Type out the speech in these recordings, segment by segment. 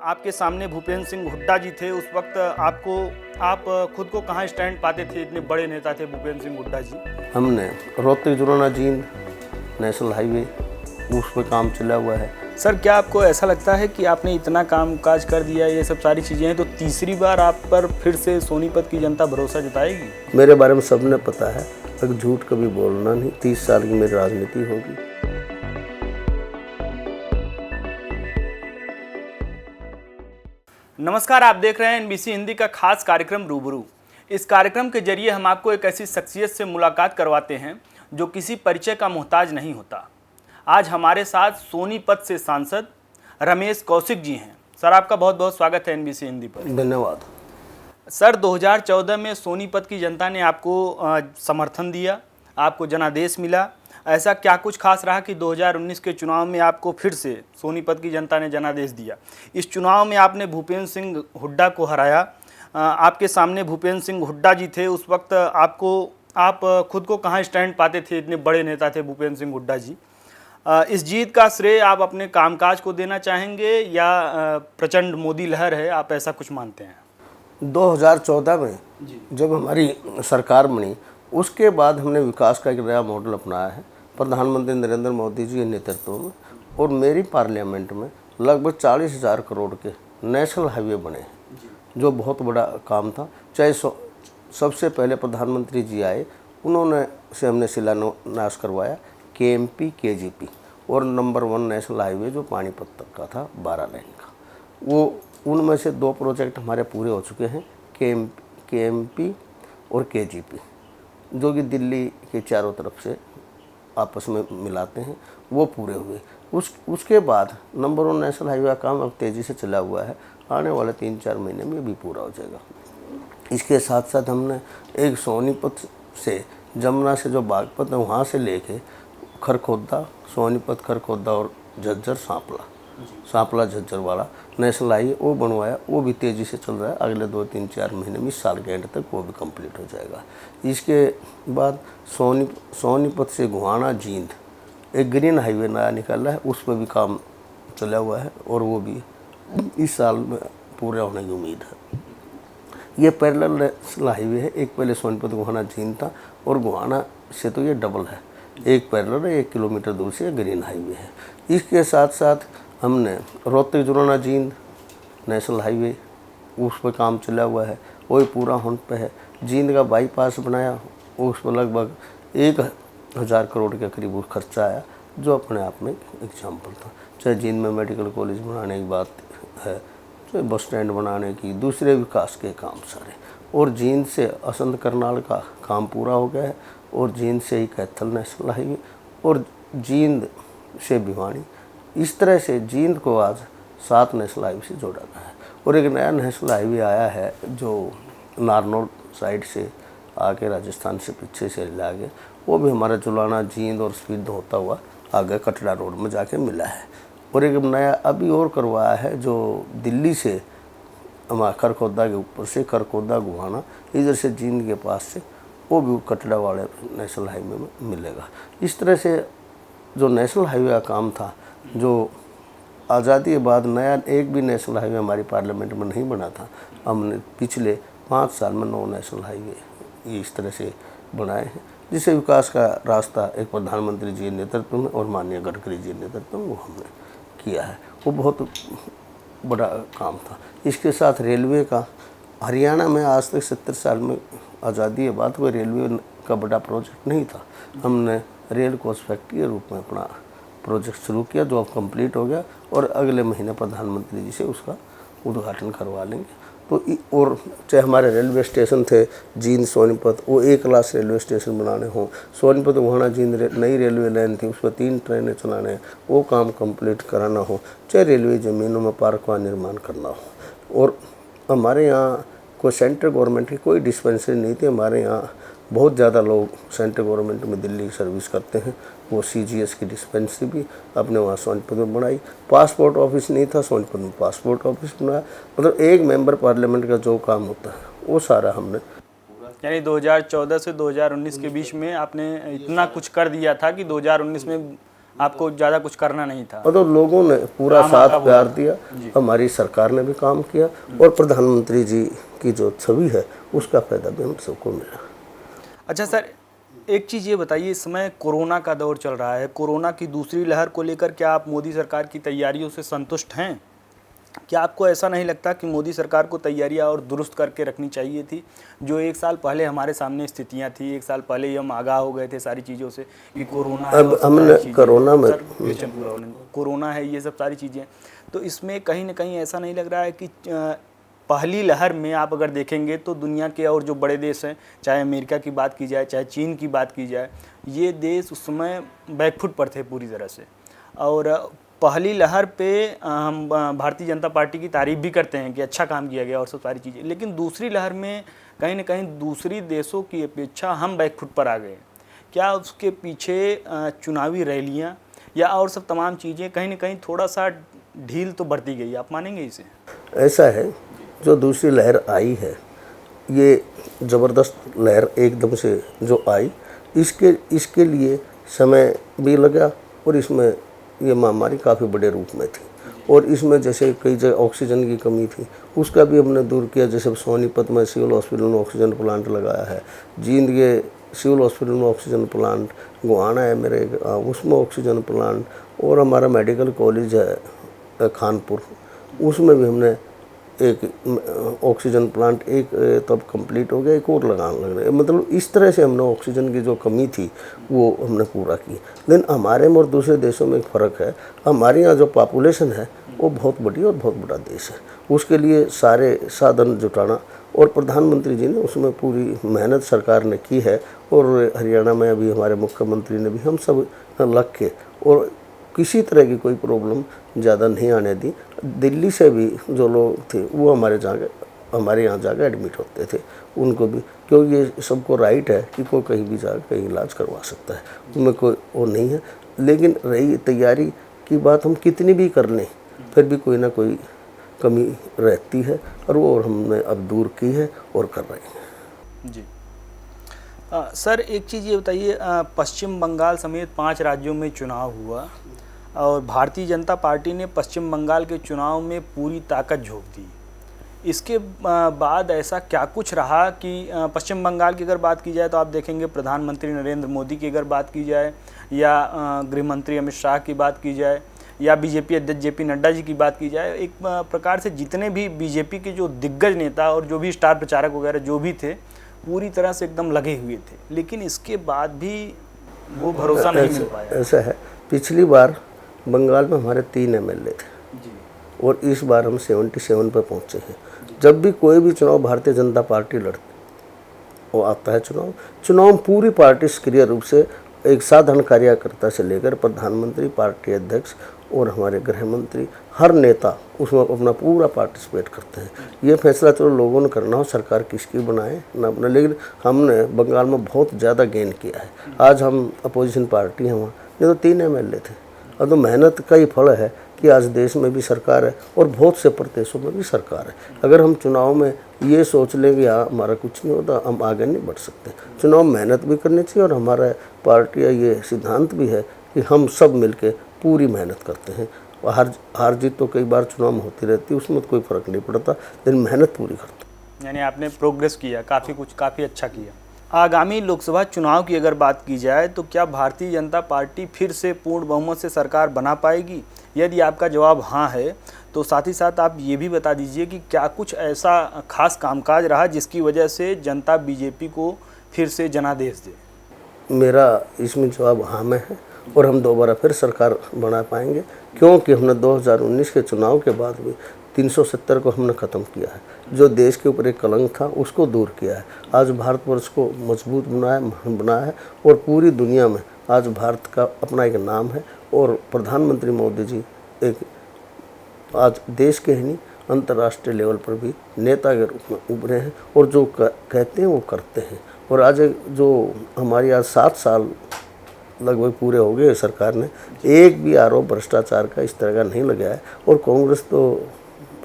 आपके सामने भूपेंद्र सिंह हुड्डा जी थे उस वक्त आप खुद को कहाँ स्टैंड पाते थे? इतने बड़े नेता थे भूपेंद्र सिंह हुड्डा जी। हमने रोहतक जुराना जींद नेशनल हाईवे उस पर काम चला हुआ है। सर, क्या आपको ऐसा लगता है कि आपने इतना काम काज कर दिया, ये सब सारी चीज़ें हैं, तो तीसरी बार आप पर फिर से सोनीपत की जनता भरोसा जताएगी? मेरे बारे में सबने पता है, अगर झूठ कभी बोलना नहीं। 30 साल की मेरी राजनीति होगी। नमस्कार, आप देख रहे हैं एनबीसी हिंदी का खास कार्यक्रम रूबरू। इस कार्यक्रम के जरिए हम आपको एक ऐसी शख्सियत से मुलाकात करवाते हैं जो किसी परिचय का मोहताज नहीं होता। आज हमारे साथ सोनीपत से सांसद रमेश कौशिक जी हैं। सर, आपका बहुत बहुत स्वागत है एनबीसी हिंदी पर। धन्यवाद। सर, 2014 में सोनीपत की जनता ने आपको समर्थन दिया, आपको जनादेश मिला। ऐसा क्या कुछ खास रहा कि 2019 के चुनाव में आपको फिर से सोनीपत की जनता ने जनादेश दिया? इस चुनाव में आपने भूपेंद्र सिंह हुड्डा को हराया। आपके सामने भूपेंद्र सिंह हुड्डा जी थे उस वक्त। आप खुद को कहाँ स्टैंड पाते थे? इतने बड़े नेता थे भूपेंद्र सिंह हुड्डा जी। इस जीत का श्रेय आप अपने कामकाज को देना चाहेंगे या प्रचंड मोदी लहर है, आप ऐसा कुछ मानते हैं? 2014 में जब हमारी सरकार बनी, उसके बाद हमने विकास का एक नया मॉडल अपनाया है प्रधानमंत्री नरेंद्र मोदी जी के नेतृत्व में। और मेरी पार्लियामेंट में लगभग 40,000 करोड़ के नेशनल हाईवे बने हैं, जो बहुत बड़ा काम था। चाहे सबसे पहले प्रधानमंत्री जी आए, उन्होंने से हमने शिलान्यास करवाया KMP KGP, और नंबर 1 नेशनल हाईवे जो पानीपत तक का था 12 लेन का, वो उनमें से 2 प्रोजेक्ट हमारे पूरे हो चुके हैं, KMP और KGP, जो कि दिल्ली के चारों तरफ से आपस में मिलाते हैं, वो पूरे हुए। उसके बाद नंबर 1 नेशनल हाईवे का काम अब तेज़ी से चला हुआ है, आने वाले 3-4 महीने में भी पूरा हो जाएगा। इसके साथ साथ हमने एक सोनीपत से जमुना से जो बागपत है, वहाँ से लेके खरखोदा, सोनीपत, खरखोदा और झज्जर, सांपला झज्जर वाला नेशनल हाईवे वो बनवाया। वो भी तेज़ी से चल रहा है, अगले 2-3-4 महीने में, इस साल के एंड तक वो भी कंप्लीट हो जाएगा। इसके बाद सोनीपत से गुहाना जींद एक ग्रीन हाईवे नया निकाला है, उस पर भी काम चला हुआ है और वो भी इस साल में पूरा होने की उम्मीद है। ये पैरेलल नेशनल हाईवे है, एक पहले सोनीपत गुहाना जींद था और गुहाना से तो ये डबल है, एक पैरेलल है, 1 किलोमीटर दूर से ग्रीन हाईवे है। इसके साथ साथ हमने रोहतक जुराना जींद नेशनल हाईवे उस पर काम चला हुआ है, वही पूरा होने पे है। जींद का बाईपास बनाया, उस पर लगभग 1,000 करोड़ के करीब खर्चा आया, जो अपने आप में एग्जाम्पल था। चाहे जींद में मेडिकल कॉलेज बनाने की बात है, चाहे बस स्टैंड बनाने की, दूसरे विकास के काम सारे। और जींद से असंध करनाल का काम पूरा हो गया है, और जींद से ही कैथल नेशनल हाईवे, और जींद से भिवानी। इस तरह से जींद को आज 7 नेशनल हाईवे से जोड़ा गया है। और एक नया नेशनल हाईवे आया है जो नारनौल साइड से आके राजस्थान से पीछे से आगे, वो भी हमारा जुलाना जींद और स्पीड होता हुआ आगे कटरा रोड में जाके मिला है। और एक नया अभी और करवाया है जो दिल्ली से हमारा खरखोदा के ऊपर से खरखोदा गुहाना, इधर से जींद के पास से, वो भी कटरा वाले नेशनल हाईवे में मिलेगा। इस तरह से जो नेशनल हाईवे का काम था, जो आज़ादी के बाद नया एक भी नेशनल हाईवे हमारी पार्लियामेंट में नहीं बना था, हमने पिछले 5 साल में 9 नेशनल हाईवे इस तरह से बनाए हैं, जिससे विकास का रास्ता एक प्रधानमंत्री जी के नेतृत्व में और माननीय गडकरी जी के नेतृत्व में वो हमने किया है। वो बहुत बड़ा काम था। इसके साथ रेलवे का, हरियाणा में आज तक 70 साल में आज़ादी के बाद कोई रेलवे का बड़ा प्रोजेक्ट नहीं था। हमने रेल कोच फैक्ट्री के रूप में अपना प्रोजेक्ट शुरू किया, जो अब कंप्लीट हो गया, और अगले महीने प्रधानमंत्री जी से उसका उद्घाटन करवा लेंगे। तो और चाहे हमारे रेलवे स्टेशन थे जींद सोनीपत, वो 1 क्लास रेलवे स्टेशन बनाने हों, सोनीपत गुहाना जींद नई रेलवे लाइन थी, उस पर 3 ट्रेनें चलाने हैं, वो काम कंप्लीट कराना हो, चाहे रेलवे ज़मीनों में पार्क का निर्माण करना हो। और हमारे यहाँ कोई सेंट्रल गवर्नमेंट की कोई डिस्पेंसरी नहीं थी। हमारे यहाँ बहुत ज़्यादा लोग सेंट्रल गवर्नमेंट में दिल्ली की सर्विस करते हैं, वो CGS की डिस्पेंसरी भी अपने वहाँ सोनीपत में बनाई। पासपोर्ट ऑफिस नहीं था, सोनीपत में पासपोर्ट ऑफिस बनाया। मतलब एक मेंबर पार्लियामेंट का जो काम होता है वो सारा हमने, यानी 2014 से 2019 के बीच में आपने इतना कुछ कर दिया था कि 2019 में आपको ज़्यादा कुछ करना नहीं था। तो लोगों ने पूरा साथ प्यार दिया, हमारी सरकार ने भी काम किया और प्रधानमंत्री जी की जो छवि है उसका फायदा भी हम सबको मिला। अच्छा सर, एक चीज़ ये बताइए, इस समय कोरोना का दौर चल रहा है, कोरोना की दूसरी लहर को लेकर क्या आप मोदी सरकार की तैयारियों से संतुष्ट हैं? क्या आपको ऐसा नहीं लगता कि मोदी सरकार को तैयारियां और दुरुस्त करके रखनी चाहिए थी? जो 1 साल पहले हमारे सामने स्थितियां थी, 1 साल पहले ही हम आगाह हो गए थे सारी चीज़ों से कि कोरोना है, अब हमने कोरोना में कोरोना है, ये सब सारी चीज़ें। तो इसमें कहीं ना कहीं ऐसा नहीं लग रहा है कि पहली लहर में आप अगर देखेंगे तो दुनिया के और जो बड़े देश हैं, चाहे अमेरिका की बात की जाए, चाहे चीन की बात की जाए, ये देश उस समय बैकफुट पर थे पूरी तरह से। और पहली लहर पे हम भारतीय जनता पार्टी की तारीफ़ भी करते हैं कि अच्छा काम किया गया और सब सारी चीज़ें, लेकिन दूसरी लहर में कहीं ना कहीं दूसरी देशों की अपेक्षा हम बैकफुट पर आ गए। क्या उसके पीछे चुनावी रैलियाँ या और सब तमाम चीज़ें कहीं ना कहीं थोड़ा सा ढील तो बढ़ती गई, आप मानेंगे इसे? ऐसा है, जो दूसरी लहर आई है ये ज़बरदस्त लहर एकदम से जो आई, इसके लिए समय भी लगा और इसमें ये महामारी काफ़ी बड़े रूप में थी और इसमें जैसे कई जगह ऑक्सीजन की कमी थी उसका भी हमने दूर किया। जैसे सोनीपत में सिविल हॉस्पिटल में ऑक्सीजन प्लांट लगाया है, जींद के सिविल हॉस्पिटल में ऑक्सीजन प्लांट, गोहाना है मेरे उसमें ऑक्सीजन प्लांट, और हमारा मेडिकल कॉलेज है खानपुर उसमें भी हमने एक ऑक्सीजन प्लांट एक तब कंप्लीट हो गया, एक और लगाने लग रहे। मतलब इस तरह से हमने ऑक्सीजन की जो कमी थी वो हमने पूरा की। लेकिन हमारे में और दूसरे देशों में एक फ़र्क है, हमारे यहाँ जो पॉपुलेशन है वो बहुत बड़ी और बहुत बड़ा देश है, उसके लिए सारे साधन जुटाना और प्रधानमंत्री जी ने उसमें पूरी मेहनत सरकार ने की है। और हरियाणा में अभी हमारे मुख्यमंत्री ने भी हम सब लग के और किसी तरह की कोई प्रॉब्लम ज़्यादा नहीं आने दी। दिल्ली से भी जो लोग थे वो हमारे यहाँ जाकर एडमिट होते थे, उनको भी, क्योंकि ये सबको राइट है कि कोई कहीं भी जाकर कहीं इलाज करवा सकता है, उनमें कोई वो नहीं है। लेकिन रही तैयारी की बात, हम कितनी भी कर लें फिर भी कोई ना कोई कमी रहती है और वो हमने अब दूर की है और कर रहे हैं। जी सर, एक चीज़ ये बताइए, पश्चिम बंगाल समेत 5 राज्यों में चुनाव हुआ और भारतीय जनता पार्टी ने पश्चिम बंगाल के चुनाव में पूरी ताकत झोंक दी। इसके बाद ऐसा क्या कुछ रहा कि पश्चिम बंगाल की अगर बात की जाए तो आप देखेंगे प्रधानमंत्री नरेंद्र मोदी की अगर बात की जाए या गृह मंत्री अमित शाह की बात की जाए या बीजेपी अध्यक्ष जेपी नड्डा जी की बात की जाए, एक प्रकार से जितने भी बीजेपी के जो दिग्गज नेता और जो भी स्टार प्रचारक वगैरह जो भी थे पूरी तरह से एकदम लगे हुए थे, लेकिन इसके बाद भी वो भरोसा नहीं मिल पाया। ऐसा है, पिछली बार बंगाल में हमारे 3 MLA थे और इस बार हम 77 पर पहुँचे हैं। जब भी कोई भी चुनाव भारतीय जनता पार्टी लड़ती वो आता है चुनाव पूरी पार्टी सक्रिय रूप से एक साधारण कार्यकर्ता से लेकर प्रधानमंत्री, पार्टी अध्यक्ष और हमारे गृह मंत्री, हर नेता उसमें अपना पूरा पार्टिसिपेट करते हैं। ये फैसला चलो लोगों ने करना हो सरकार किसकी बनाए ना बनाए, लेकिन हमने बंगाल में बहुत ज़्यादा गेन किया है। आज हम अपोजिशन पार्टी हैं वहाँ, नहीं तो 3 MLA थे। और तो मेहनत का ही फल है कि आज देश में भी सरकार है और बहुत से प्रदेशों में भी सरकार है। अगर हम चुनाव में ये सोच लें कि हाँ हमारा कुछ नहीं होता, हम आगे नहीं बढ़ सकते। चुनाव मेहनत भी करनी चाहिए और हमारा पार्टी का ये सिद्धांत भी है कि हम सब मिलके पूरी मेहनत करते हैं। हार जीत तो कई बार चुनाव में होती रहती है, उसमें कोई फ़र्क नहीं पड़ता, लेकिन मेहनत पूरी करते। यानी आपने प्रोग्रेस किया, काफ़ी अच्छा किया। आगामी लोकसभा चुनाव की अगर बात की जाए तो क्या भारतीय जनता पार्टी फिर से पूर्ण बहुमत से सरकार बना पाएगी? यदि आपका जवाब हाँ है तो साथ ही साथ आप ये भी बता दीजिए कि क्या कुछ ऐसा खास कामकाज रहा जिसकी वजह से जनता बीजेपी को फिर से जनादेश दे? मेरा इसमें जवाब हाँ में है और हम दोबारा फिर सरकार बना पाएंगे, क्योंकि हमने 2019 के चुनाव के बाद भी 370 को हमने ख़त्म किया है। जो देश के ऊपर एक कलंक था उसको दूर किया है। आज भारतवर्ष को मजबूत बनाया है और पूरी दुनिया में आज भारत का अपना एक नाम है। और प्रधानमंत्री मोदी जी एक आज देश के ही नहीं अंतर्राष्ट्रीय लेवल पर भी नेता के रूप में उभरे हैं और जो कहते हैं वो करते हैं। और आज जो हमारी आज 7 साल लगभग पूरे हो गए, सरकार ने एक भी आरोप भ्रष्टाचार का इस तरह का नहीं लगाया। और कांग्रेस तो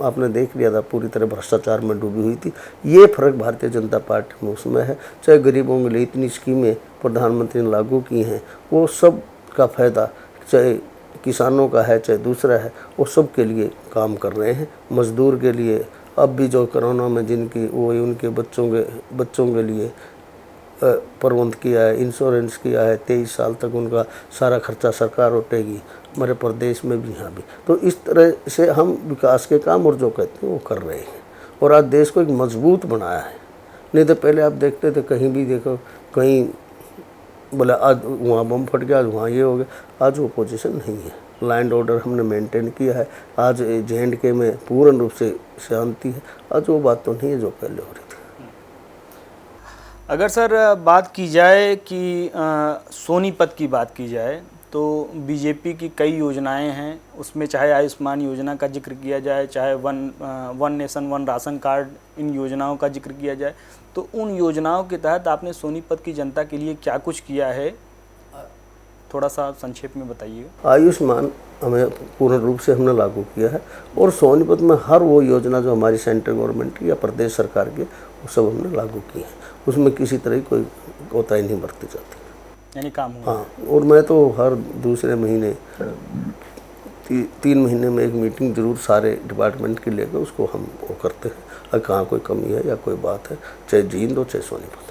आपने देख लिया था पूरी तरह भ्रष्टाचार में डूबी हुई थी। ये फर्क भारतीय जनता पार्टी में उसमें है। चाहे गरीबों के लिए इतनी स्कीमें प्रधानमंत्री ने लागू की हैं, वो सब का फ़ायदा चाहे किसानों का है चाहे दूसरा है, वो सब के लिए काम कर रहे हैं। मजदूर के लिए अब भी जो कोरोना में जिनकी वो उनके बच्चों के लिए प्रबंध किया है, इंश्योरेंस किया है, 23 साल तक उनका सारा खर्चा सरकार उठेगी, हमारे प्रदेश में भी यहाँ भी। तो इस तरह से हम विकास के काम और जो कहते हैं वो कर रहे हैं और आज देश को एक मजबूत बनाया है। नहीं तो पहले आप देखते थे कहीं भी देखो, कहीं बोला आज वहाँ बम फट गया, आज वहाँ ये हो गया। आज वो पोजीशन नहीं है, लैंड ऑर्डर हमने मेंटेन किया है। आज J&K में पूर्ण रूप से शांति है। आज वो बात तो नहीं है जो पहले हो रही थी। अगर सर बात की जाए कि सोनीपत की बात की जाए तो बीजेपी की कई योजनाएं हैं, उसमें चाहे आयुष्मान योजना का जिक्र किया जाए, चाहे one nation one ration card, इन योजनाओं का जिक्र किया जाए, तो उन योजनाओं के तहत आपने सोनीपत की जनता के लिए क्या कुछ किया है, थोड़ा सा संक्षेप में बताइएगा। आयुष्मान हमें पूर्ण रूप से हमने लागू किया है और सोनीपत में हर वो योजना जो हमारी सेंट्रल गवर्नमेंट की या प्रदेश सरकार की वो सब हमने लागू की है। उसमें किसी तरह की कोई कोताही नहीं बरती जाती, यानी काम हुआ। हाँ, और मैं तो हर दूसरे महीने 3 महीने में एक मीटिंग जरूर सारे डिपार्टमेंट की लेकर उसको हम वो करते हैं, अगर कहाँ कोई कमी है या कोई बात है, चाहे जींद हो चाहे सोनीपत।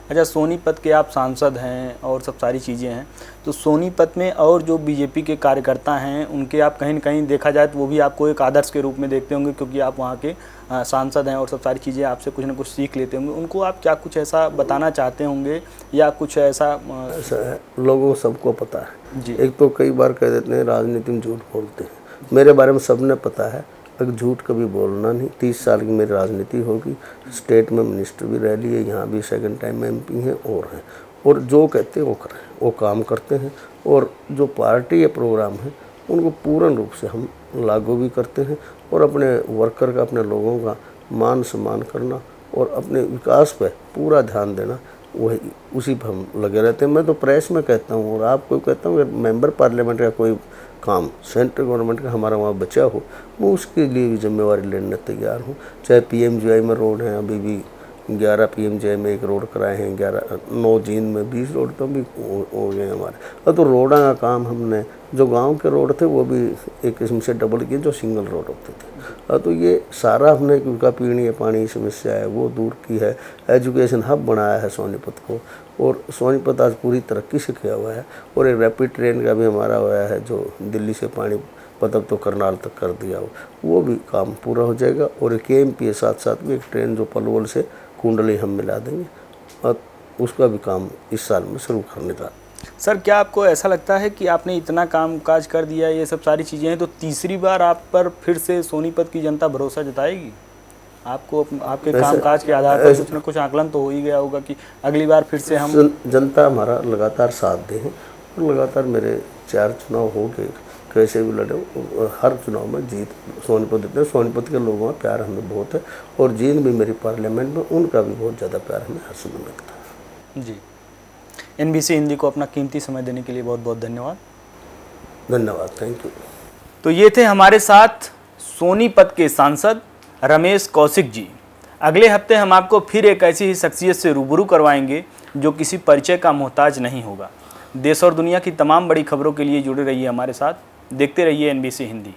अच्छा, सोनीपत के आप सांसद हैं और सब सारी चीज़ें हैं, तो सोनीपत में और जो बीजेपी के कार्यकर्ता हैं उनके आप कहीं न कहीं देखा जाए तो वो भी आपको एक आदर्श के रूप में देखते होंगे, क्योंकि आप वहाँ के सांसद हैं और सब सारी चीज़ें आपसे कुछ ना कुछ सीख लेते होंगे। उनको आप क्या कुछ ऐसा बताना चाहते होंगे या कुछ ऐसा है, लोगों को सबको पता है जी। एक तो कई बार कह देते हैं राजनीति में झूठ बोलते हैं, मेरे बारे में सबने पता है, अगर झूठ कभी बोलना नहीं। 30 साल की मेरी राजनीति होगी, स्टेट में मिनिस्टर भी रह लिए, यहाँ भी 2nd टाइम में MP हैं और जो कहते हैं वो करें, वो काम करते हैं। और जो पार्टी या प्रोग्राम है उनको पूर्ण रूप से हम लागू भी करते हैं और अपने वर्कर का, अपने लोगों का मान सम्मान करना और अपने विकास पर पूरा ध्यान देना, वही उसी पर हम लगे रहते हैं। मैं तो प्रेस में कहता हूँ और आपको कहता हूँ, अगर मेंबर पार्लियामेंट का कोई काम सेंट्रल गवर्नमेंट का हमारा वहाँ बचा हो, मैं उसके लिए भी जिम्मेवारी लेने तैयार हूँ। चाहे PMGI में रोड हैं, अभी भी 11 PMGI में एक रोड कराए हैं, 9 जींद में 20 रोड तो भी हो गए हमारे। और तो रोडा का काम हमने, जो गांव के रोड थे वो भी एक किस्म से डबल किए, जो सिंगल रोड होते थे। और तो ये सारा हमने, उनका पीने पानी की समस्या है वो दूर की है। एजुकेशन हब बनाया है सोनीपत को और सोनीपत आज पूरी तरक्की से किया हुआ है। और एक रैपिड ट्रेन का भी हमारा हुआ है, जो दिल्ली से पानीपत अब तो करनाल तक कर दिया वो भी काम पूरा हो जाएगा। और एक KMP के साथ साथ भी एक ट्रेन जो पलवल से कुंडली हम मिला देंगे और उसका भी काम इस साल में शुरू करने का। सर, क्या आपको ऐसा लगता है कि आपने इतना काम काज कर दिया, ये सब सारी चीज़ें हैं, तो तीसरी बार आप पर फिर से सोनीपत की जनता भरोसा जताएगी? आपको आपके कामकाज के आधार पर कुछ न कुछ आकलन तो हो ही गया होगा कि अगली बार फिर से हम जनता हमारा लगातार साथ दे हैं और लगातार मेरे 4 चुनाव हो गए, कैसे भी लड़े हर चुनाव में जीत सोनीपत देते हैं। सोनीपत के लोगों का प्यार हमें बहुत है और जींद भी मेरी पार्लियामेंट में उनका भी बहुत ज़्यादा प्यार हमें हर समय मिलता है। जी। NBC हिंदी को अपना कीमती समय देने के लिए बहुत बहुत धन्यवाद। धन्यवाद, थैंक यू। तो ये थे हमारे साथ सोनीपत के सांसद रमेश कौशिक जी। अगले हफ्ते हम आपको फिर एक ऐसी ही शख्सियत से रूबरू करवाएंगे जो किसी परिचय का मोहताज नहीं होगा। देश और दुनिया की तमाम बड़ी खबरों के लिए जुड़े रहिए हमारे साथ, देखते रहिए NBC हिंदी।